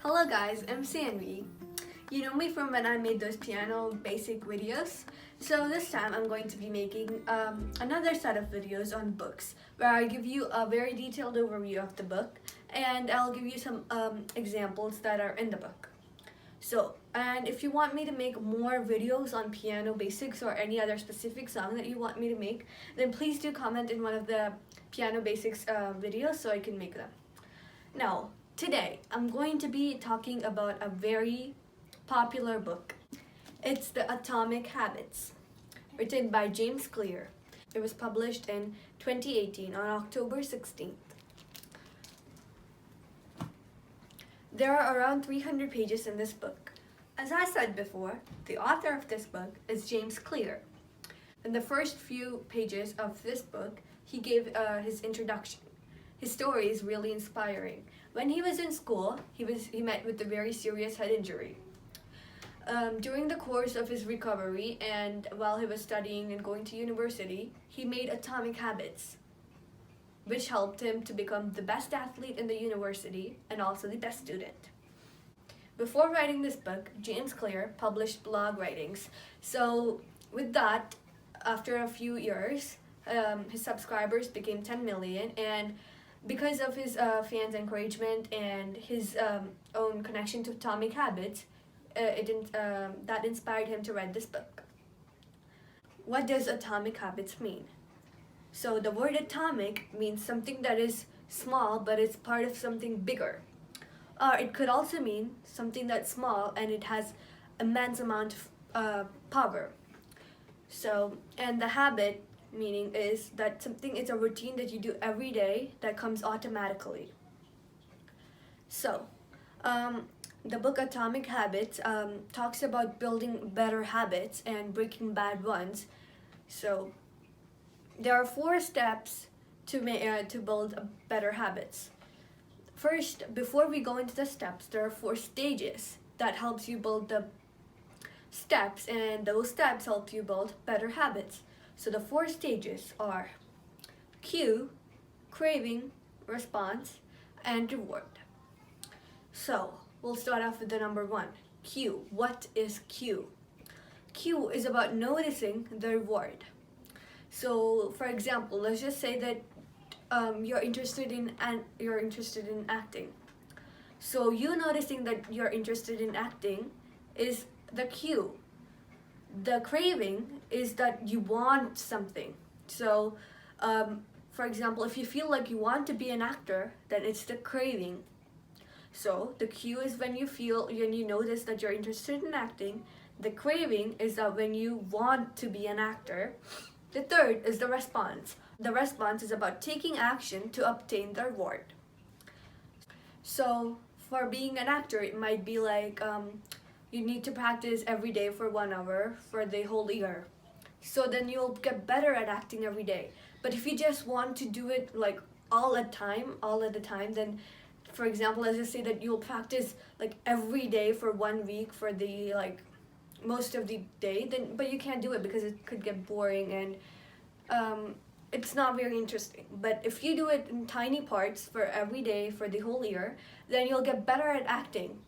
Hello guys, I'm Sanvi. You know me from when I made those piano basic videos. So this time I'm going to be making another set of videos on books where I give you a very detailed overview of the book and I'll give you some examples that are in the book. And if you want me to make more videos on piano basics or any other specific song that you want me to make, then please do comment in one of the piano basics videos so I can make them. Now, today I'm going to be talking about a very popular book. It's The Atomic Habits, written by James Clear. It was published in 2018 on October 16th. There are around 300 pages in this book. As I said before, the author of this book is James Clear. In the first few pages of this book, he gave his introduction. His story is really inspiring. When he was in school, he met with a very serious head injury. During the course of his recovery and while he was studying and going to university, he made atomic habits, which helped him to become the best athlete in the university and also the best student. Before writing this book, James Clear published blog writings. So with that, after a few years, his subscribers became 10 million, and because of his fans' encouragement and his own connection to atomic habits, that inspired him to write this book. What does atomic habits mean? So the word atomic means something that is small but it's part of something bigger. Or it could also mean something that's small and it has immense amount of power. And the habit meaning is that something is a routine that you do every day that comes automatically. The book Atomic Habits talks about building better habits and breaking bad ones. So there are 4 steps to build better habits. First, before we go into the steps, there are 4 stages that helps you build the steps, and those steps help you build better habits. So the 4 stages are cue, craving, response, and reward. So we'll start off with the number 1, cue. What is cue? Cue is about noticing the reward. So for example, let's just say that you're interested in acting. So you noticing that you're interested in acting is the cue. The craving is that you want something. So for example, if you feel like you want to be an actor, then it's the craving. So the cue is when you notice that you're interested in acting. The craving is that when you want to be an actor. The third is the response. The response is about taking action to obtain the reward. So for being an actor, it might be like you need to practice every day for 1 hour for the whole year. So then you'll get better at acting every day. But if you just want to do it like all at the time, then for example, let's just say that you'll practice like every day for 1 week for the most of the day, but you can't do it because it could get boring and it's not very interesting. But if you do it in tiny parts for every day for the whole year, then you'll get better at acting.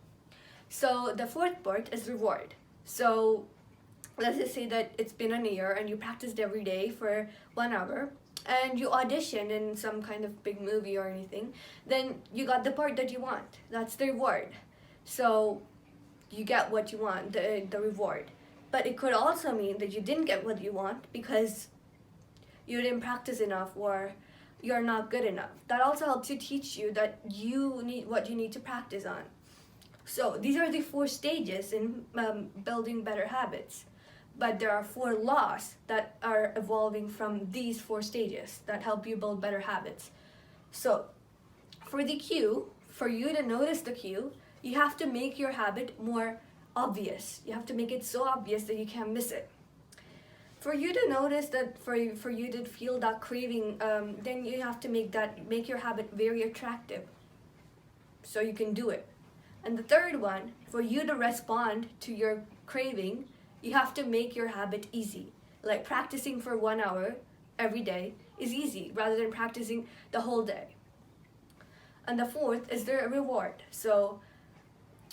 So the 4th part is reward. So let's just say that it's been a year and you practiced every day for 1 hour and you auditioned in some kind of big movie or anything, then you got the part that you want. That's the reward. So you get what you want, the reward. But it could also mean that you didn't get what you want because you didn't practice enough or you're not good enough. That also helps you teach you that you need to practice on. So these are the 4 stages in building better habits. But there are 4 laws that are evolving from these 4 stages that help you build better habits. So for the cue, for you to notice the cue, you have to make your habit more obvious. You have to make it so obvious that you can't miss it. For you to notice that, for you to feel that craving, then you have to make your habit very attractive so you can do it. And the third one, for you to respond to your craving, you have to make your habit easy. Like practicing for 1 hour every day is easy rather than practicing the whole day. And the 4th is the reward. So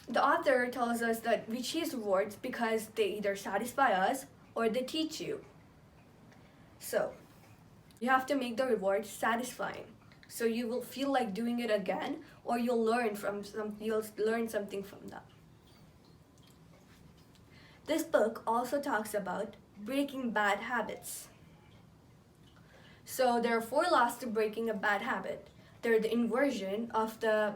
the author tells us that we chase rewards because they either satisfy us or they teach you. So, you have to make the reward satisfying. So you will feel like doing it again, or you'll learn something from that. This book also talks about breaking bad habits. So there are 4 laws to breaking a bad habit. They're the inversion of the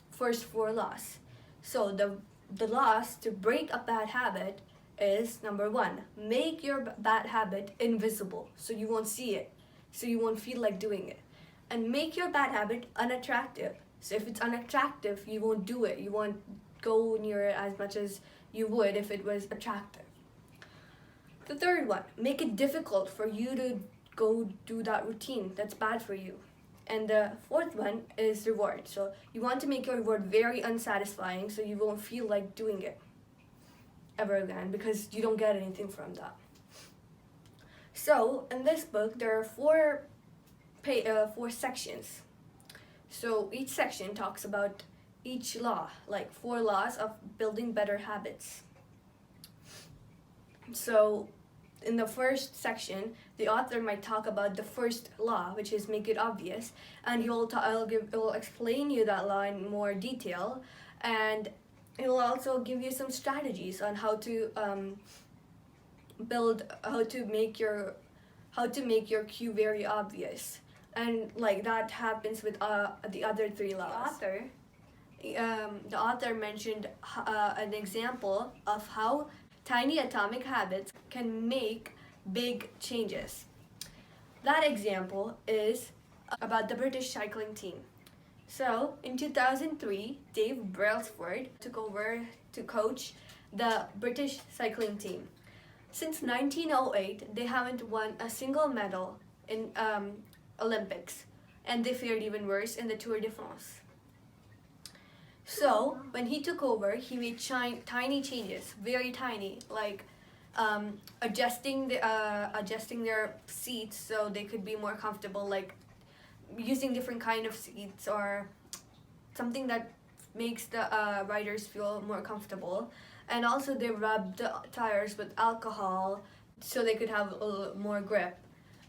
first 4 laws. So the laws to break a bad habit is number 1, make your bad habit invisible so you won't see it, so you won't feel like doing it. And make your bad habit unattractive. So if it's unattractive, you won't do it. You won't go near it as much as you would if it was attractive. The third one, make it difficult for you to go do that routine that's bad for you. And the fourth one is reward. So you want to make your reward very unsatisfying so you won't feel like doing it ever again because you don't get anything from that. So in this book, there are 4 sections. So each section talks about each law, like 4 laws of building better habits. So in the first section, the author might talk about the first law, which is make it obvious, and he'll explain you that law in more detail, and he'll also give you some strategies on how to make your cue very obvious, and like that happens with the other 3 laws. The author mentioned an example of how tiny atomic habits can make big changes. That example is about the British cycling team. So, in 2003, Dave Brailsford took over to coach the British cycling team. Since 1908, they haven't won a single medal in Olympics, and they fared even worse in the Tour de France. So, when he took over, he made tiny changes, very tiny, like adjusting their seats so they could be more comfortable, like using different kind of seats or something that makes the riders feel more comfortable. And also they rubbed the tires with alcohol so they could have a little more grip.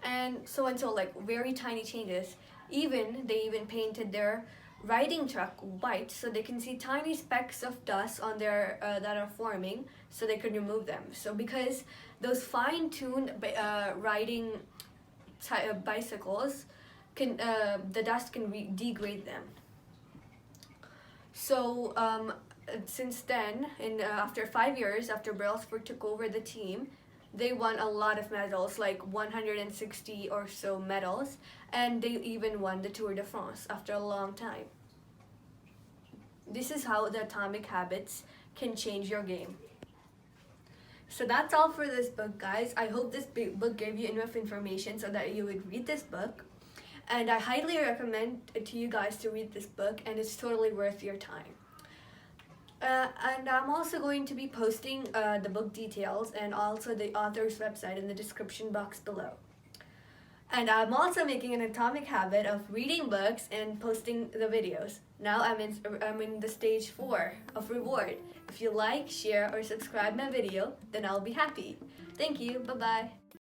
And so, like very tiny changes. They even painted their riding truck white so they can see tiny specks of dust on their that are forming so they can remove them. So because those fine-tuned riding bicycles can the dust can degrade them. So since then, after 5 years after Brailsford took over the team, they won a lot of medals, like 160 or so medals, and they even won the Tour de France after a long time. This is how the atomic habits can change your game. So that's all for this book, guys. I hope this book gave you enough information so that you would read this book. And I highly recommend it to you guys to read this book, and it's totally worth your time. And I'm also going to be posting the book details and also the author's website in the description box below. And I'm also making an atomic habit of reading books and posting the videos. Now I'm in the stage 4 of reward. If you like, share, or subscribe my video, then I'll be happy. Thank you. Bye-bye.